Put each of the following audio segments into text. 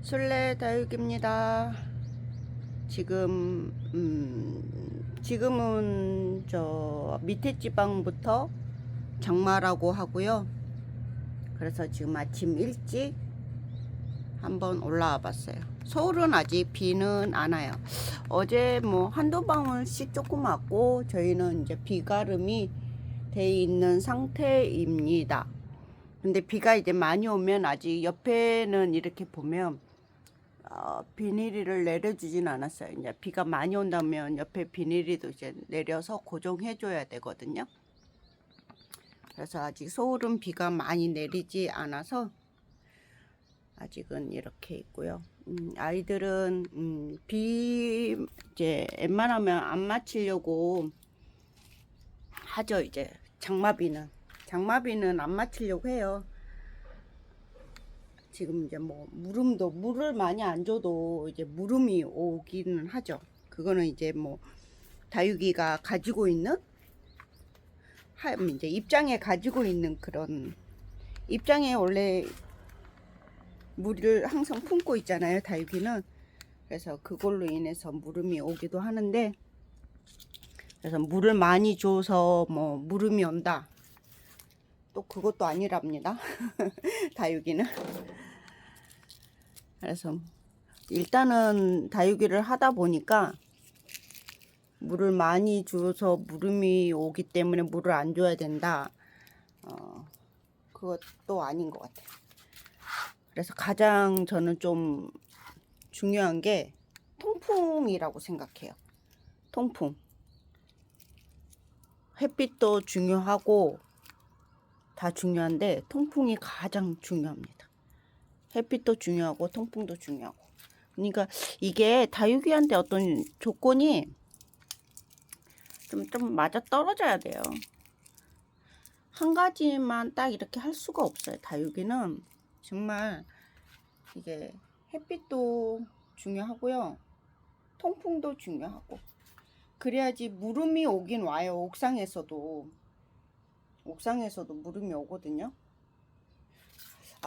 술래 다육입니다. 지금은 저 밑에 지방부터 장마라고 하고요. 그래서 지금 아침 일찍 한번 올라와 봤어요. 서울은 아직 비는 안 와요. 어제 뭐 한두 방울씩 조금 왔고, 저희는 이제 비가름이 돼 있는 상태입니다. 근데 비가 이제 많이 오면, 아직 옆에는 이렇게 보면 비닐을 내려주진 않았어요. 이제 비가 많이 온다면 옆에 비닐이도 이제 내려서 고정해 줘야 되거든요. 그래서 아직 서울은 비가 많이 내리지 않아서 아직은 이렇게 있고요. 아이들은 비 이제 웬만하면 안 맞히려고 하죠. 이제 장마비는 안 맞히려고 해요. 지금 이제 뭐 물을 많이 안 줘도 이제 물음이 오기는 하죠. 그거는 이제 뭐 다육이가 가지고 있는 이제 입장에 가지고 있는 그런 입장에 원래 물을 항상 품고 있잖아요, 다육이는. 그래서 그걸로 인해서 물음이 오기도 하는데, 그래서 물을 많이 줘서 뭐 물음이 온다, 또 그것도 아니랍니다. 다육이는. 그래서 일단은 다육이를 하다 보니까 물을 많이 줘서 물음이 오기 때문에 물을 안 줘야 된다, 그것도 아닌 것 같아요. 그래서 가장 저는 좀 중요한 게 통풍이라고 생각해요. 통풍. 햇빛도 중요하고 다 중요한데 통풍이 가장 중요합니다. 햇빛도 중요하고 통풍도 중요하고. 그러니까 이게 다육이한테 어떤 조건이 좀 맞아 떨어져야 돼요. 한 가지만 딱 이렇게 할 수가 없어요. 다육이는 정말 이게 햇빛도 중요하고요, 통풍도 중요하고, 그래야지 물음이 오긴 와요. 옥상에서도 물음이 오거든요.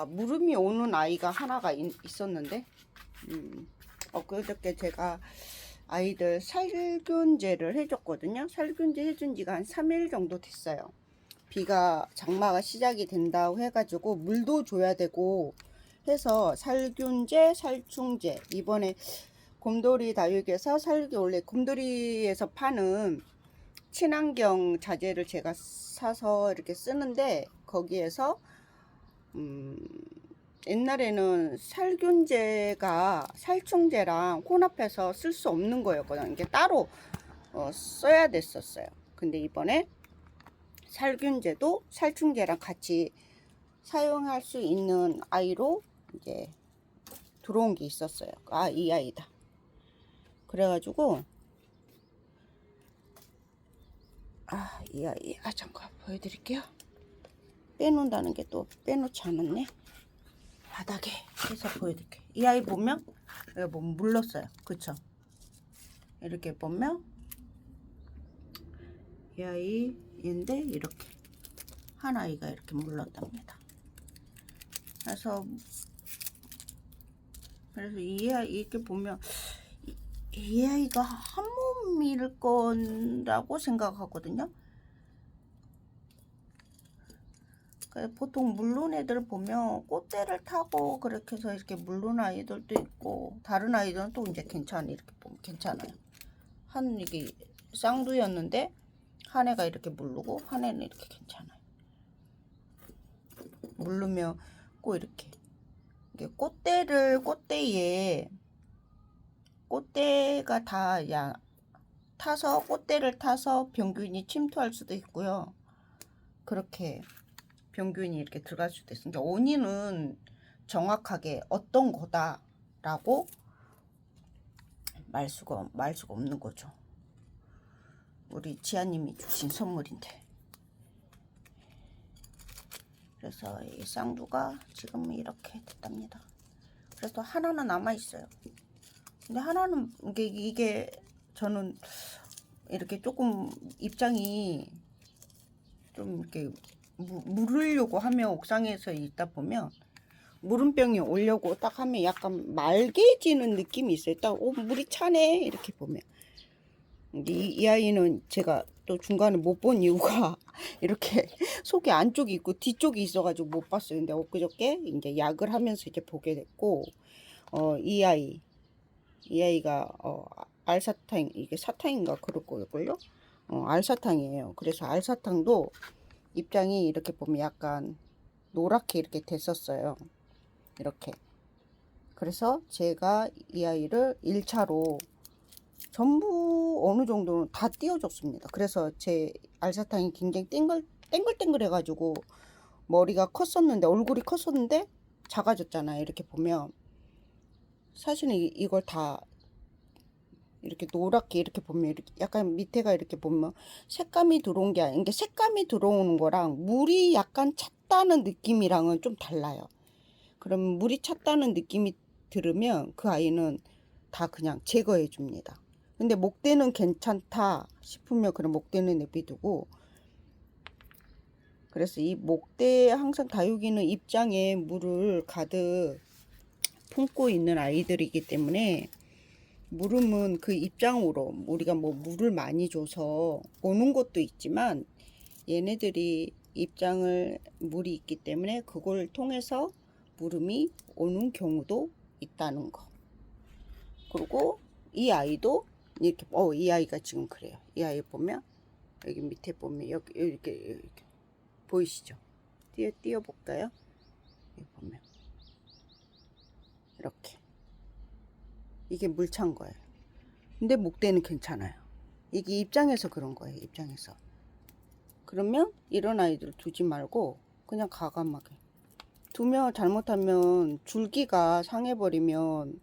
물음이 오는 아이가 하나가 있었는데, 그저께 제가 아이들 살균제를 해줬거든요. 살균제 해준 지가 한 3일 정도 됐어요. 장마가 시작이 된다고 해가지고 물도 줘야 되고 해서 살균제, 살충제, 이번에 곰돌이 다육에서 원래 곰돌이에서 파는 친환경 자재를 제가 사서 이렇게 쓰는데, 거기에서 옛날에는 살균제가 살충제랑 혼합해서 쓸 수 없는 거였거든요. 이게 따로 써야 됐었어요. 근데 이번에 살균제도 살충제랑 같이 사용할 수 있는 아이로 이제 들어온 게 있었어요. 이 아이다. 그래가지고 이 아이 잠깐 보여드릴게요. 빼놓는다는 게 또 빼놓지 않았네. 바닥에 해서 보여드릴게요. 이 아이 보면 여기 보면 물렀어요. 그쵸? 이렇게 보면 이 아이인데 이렇게 한 아이가 이렇게 물렀답니다. 그래서 이 아이 이렇게 보면 이 아이가 한 몸일 거라고 생각하거든요. 보통 물론 애들 보면 꽃대를 타고 그렇게 해서 이렇게 물론 아이들도 있고, 다른 아이들은 또 이제 이렇게 보면 괜찮아요. 이게 쌍두였는데 한 애가 이렇게 물르고 한 애는 이렇게 괜찮아요. 물르면 꼭 이렇게 꽃대가 다 타서, 꽃대를 타서 병균이 침투할 수도 있고요. 그렇게 병균이 이렇게 들어갈 수도 있어요. 그러니까 원인은 정확하게 어떤 거다라고 말 수가 없는 거죠. 우리 지아님이 주신 선물인데. 그래서 이 쌍두가 지금 이렇게 됐답니다. 그래서 하나는 남아 있어요. 근데 하나는 이게 저는 이렇게 조금 입장이 좀 이렇게 물으려고 하면 옥상에서 있다 보면 물음병이 오려고 딱 하면 약간 맑게지는 느낌이 있어요. 딱 물이 차네 이렇게 보면. 이 아이는 제가 또 중간에 못 본 이유가 이렇게 속이 안쪽이 있고 뒤쪽이 있어가지고 못 봤어요. 근데 엊그저께 이제 약을 하면서 이제 보게 됐고, 이 아이가 알사탕, 이게 사탕인가 그럴 거예요. 알사탕이에요. 그래서 알사탕도 입장이 이렇게 보면 약간 노랗게 이렇게 됐었어요. 이렇게. 그래서 제가 이 아이를 1차로 전부 어느 정도는 다 띄워줬습니다. 그래서 제 알사탕이 굉장히 땡글땡글 해가지고 머리가 컸었는데, 얼굴이 컸었는데 작아졌잖아요. 이렇게 보면 사실은 이걸 다 이렇게 노랗게 이렇게 보면 이렇게 약간 밑에가 이렇게 보면 색감이 들어온 게 아니라, 색감이 들어오는 거랑 물이 약간 찼다는 느낌이랑은 좀 달라요. 그럼 물이 찼다는 느낌이 들으면 그 아이는 다 그냥 제거해 줍니다. 근데 목대는 괜찮다 싶으면 그럼 목대는 내비두고, 그래서 이 목대에 항상 다육이는 입장에 물을 가득 품고 있는 아이들이기 때문에, 물음은 그 입장으로 우리가 뭐 물을 많이 줘서 오는 것도 있지만, 얘네들이 입장을 물이 있기 때문에 그걸 통해서 물음이 오는 경우도 있다는 거. 그리고 이 아이도 이렇게 이 아이가 지금 그래요. 이 아이 보면 여기 밑에 보면 여기 이렇게 보이시죠? 띄워 볼까요? 여기 보면 이렇게 이게 물 찬 거예요. 근데 목대는 괜찮아요. 이게 입장에서 그런 거예요. 입장에서. 그러면 이런 아이들 두지 말고 그냥 과감하게 두면, 잘못하면 줄기가 상해버리면,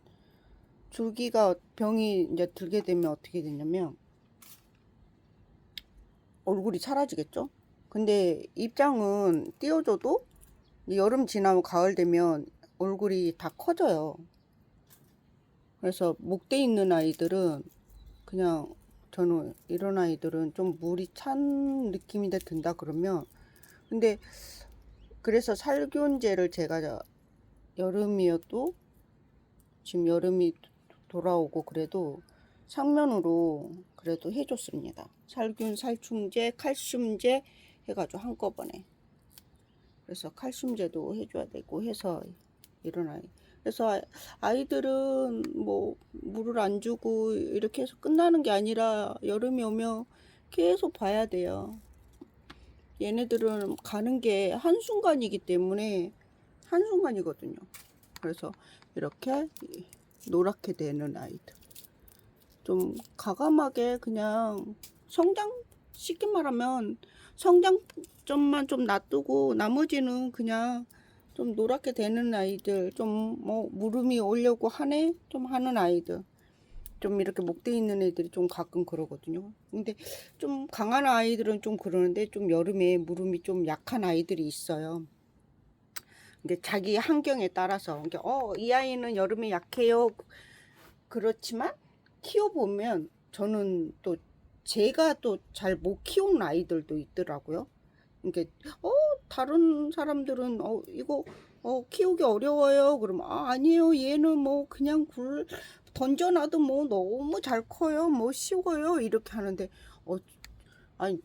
줄기가 병이 이제 들게 되면 어떻게 되냐면 얼굴이 사라지겠죠. 근데 입장은 띄워줘도 여름 지나고 가을 되면 얼굴이 다 커져요. 그래서 목대 있는 아이들은 그냥, 저는 이런 아이들은 좀 물이 찬 느낌이 든다 그러면, 근데 그래서 살균제를 제가 여름이어도, 지금 여름이 돌아오고 그래도 상면으로 그래도 해줬습니다. 살균, 살충제, 칼슘제 해가지고 한꺼번에. 그래서 칼슘제도 해줘야 되고 해서 이런 아이. 그래서 아이들은 뭐 물을 안 주고 이렇게 해서 끝나는 게 아니라 여름이 오면 계속 봐야 돼요. 얘네들은 가는 게 한순간이기 때문에, 한순간이거든요. 그래서 이렇게 노랗게 되는 아이들 좀 과감하게 그냥 성장, 쉽게 말하면 성장점만 좀 놔두고 나머지는 그냥 좀 노랗게 되는 아이들, 좀 뭐 물음이 오려고 하네 좀 하는 아이들, 좀 이렇게 목대 있는 애들이 좀 가끔 그러거든요. 근데 좀 강한 아이들은 좀 그러는데, 좀 여름에 물음이 좀 약한 아이들이 있어요. 근데 자기 환경에 따라서, 이 아이는 여름에 약해요. 그렇지만 키워보면 저는 또 제가 또 잘 못 키우는 아이들도 있더라고요. 그러니까 다른 사람들은 이거 키우기 어려워요. 그러면 아니에요. 얘는 뭐 그냥 던져놔도 뭐 너무 잘 커요. 뭐 쉬워요. 이렇게 하는데 아니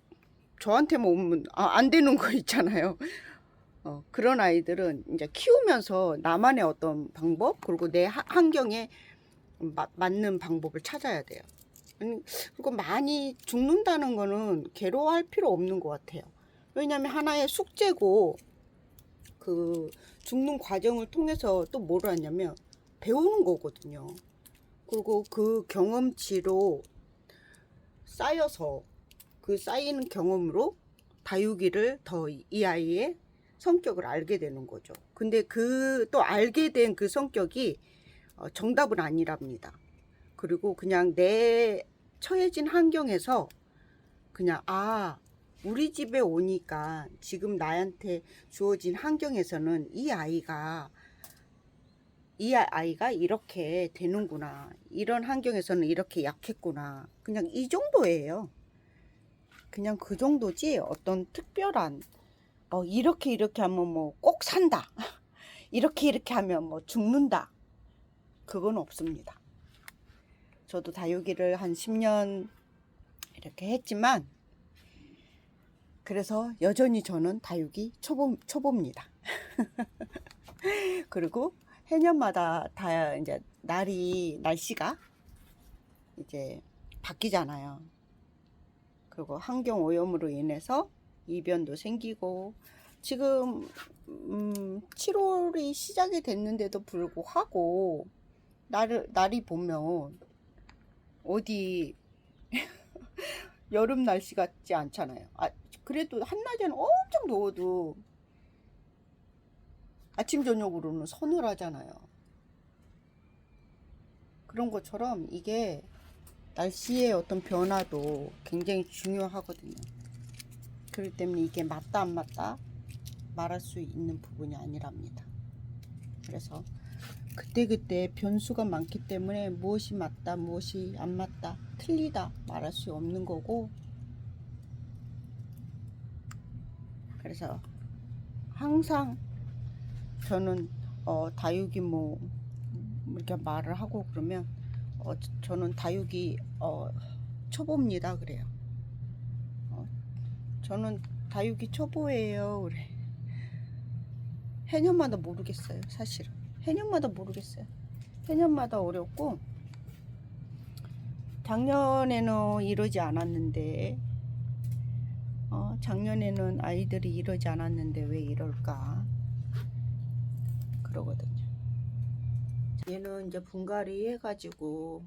저한테만 오면 안 되는 거 있잖아요. 그런 아이들은 이제 키우면서 나만의 어떤 방법, 그리고 내 환경에 맞는 방법을 찾아야 돼요. 그리고 많이 죽는다는 거는 괴로워할 필요 없는 것 같아요. 왜냐하면 하나의 숙제고, 그 죽는 과정을 통해서 또 뭘 하냐면 배우는 거거든요. 그리고 그 경험치로 쌓여서, 그 쌓이는 경험으로 다육이를 더 이 아이의 성격을 알게 되는 거죠. 근데 그 또 알게 된 그 성격이 정답은 아니랍니다. 그리고 그냥 내 처해진 환경에서 그냥 우리 집에 오니까 지금 나한테 주어진 환경에서는 이 아이가 이렇게 되는구나, 이런 환경에서는 이렇게 약했구나, 그냥 이 정도예요. 그냥 그 정도지 어떤 특별한 이렇게 하면 뭐 꼭 산다 이렇게 하면 뭐 죽는다. 그건 없습니다. 저도 다육이를 한 10년 이렇게 했지만 그래서 여전히 저는 다육이 초보입니다. 그리고 해년마다 다 이제 날씨가 이제 바뀌잖아요. 그리고 환경 오염으로 인해서 이변도 생기고 지금 7월이 시작이 됐는데도 불구하고 날이 보면 어디 여름 날씨 같지 않잖아요. 그래도 한낮에는 엄청 더워도 아침 저녁으로는 서늘하잖아요. 그런 것처럼 이게 날씨의 어떤 변화도 굉장히 중요하거든요. 그렇기 때문에 이게 맞다 안 맞다 말할 수 있는 부분이 아니랍니다. 그래서 그때그때 변수가 많기 때문에 무엇이 맞다 무엇이 안 맞다 틀리다 말할 수 없는 거고, 그래서 항상 저는 다육이 뭐 이렇게 말을 하고 그러면 저는 다육이 초보입니다 그래요. 저는 다육이 초보예요 그래. 해년마다 모르겠어요. 사실은 해년마다 모르겠어요. 해년마다 어렵고 작년에는 이러지 않았는데 작년에는 아이들이 이러지 않았는데 왜 이럴까 그러거든요. 얘는 이제 분갈이 해가지고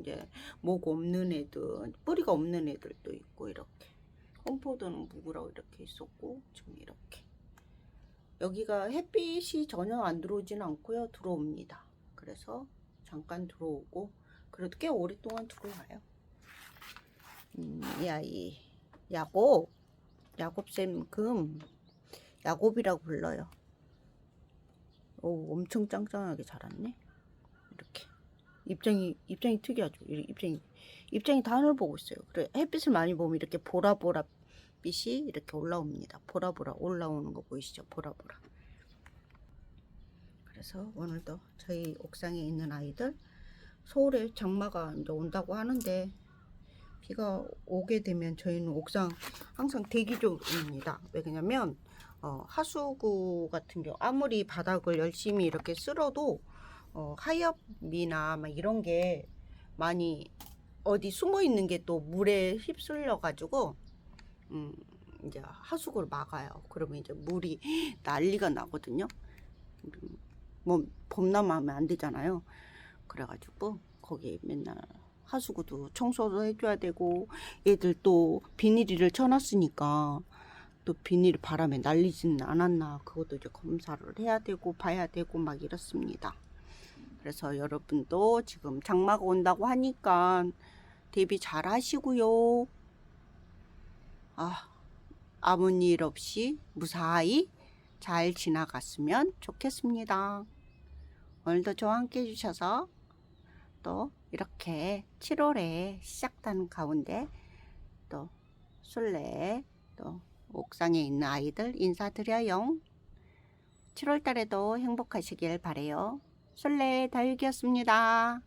이제 목 없는 애들, 뿌리가 없는 애들도 있고 이렇게. 홈포도는 묵으라고 이렇게 있었고 지금 이렇게. 여기가 햇빛이 전혀 안 들어오지는 않고요. 들어옵니다. 그래서 잠깐 들어오고 그래도 꽤 오랫동안 들어와요. 이 아이 야곱샘 금, 야곱이라고 불러요. 오, 엄청 짱짱하게 자랐네. 이렇게 입장이 특이하죠. 입장이 다 하늘 보고 있어요. 그래 햇빛을 많이 보면 이렇게 보라보라 빛이 이렇게 올라옵니다. 보라보라 올라오는 거 보이시죠? 보라보라. 그래서 오늘도 저희 옥상에 있는 아이들, 서울에 장마가 이제 온다고 하는데 비가 오게 되면 저희는 옥상 항상 대기 중입니다. 왜 그러냐면 하수구 같은 경우 아무리 바닥을 열심히 이렇게 쓸어도 하엽이나 막 이런 게 많이 어디 숨어 있는 게 또 물에 휩쓸려 가지고 이제 하수구를 막아요. 그러면 이제 물이 난리가 나거든요. 뭐 범람하면 안 되잖아요. 그래가지고 거기 맨날 하수구도 청소도 해줘야 되고, 얘들 또 비닐을 쳐놨으니까 또 비닐 바람에 날리지는 않았나 그것도 이제 검사를 해야 되고 봐야 되고 막 이렇습니다. 그래서 여러분도 지금 장마가 온다고 하니까 대비 잘 하시고요. 아무 일 없이 무사히 잘 지나갔으면 좋겠습니다. 오늘도 저와 함께 해주셔서 또 이렇게 7월에 시작된 가운데 또 술래 또 옥상에 있는 아이들 인사드려요. 7월 달에도 행복하시길 바래요. 술래 다육이었습니다.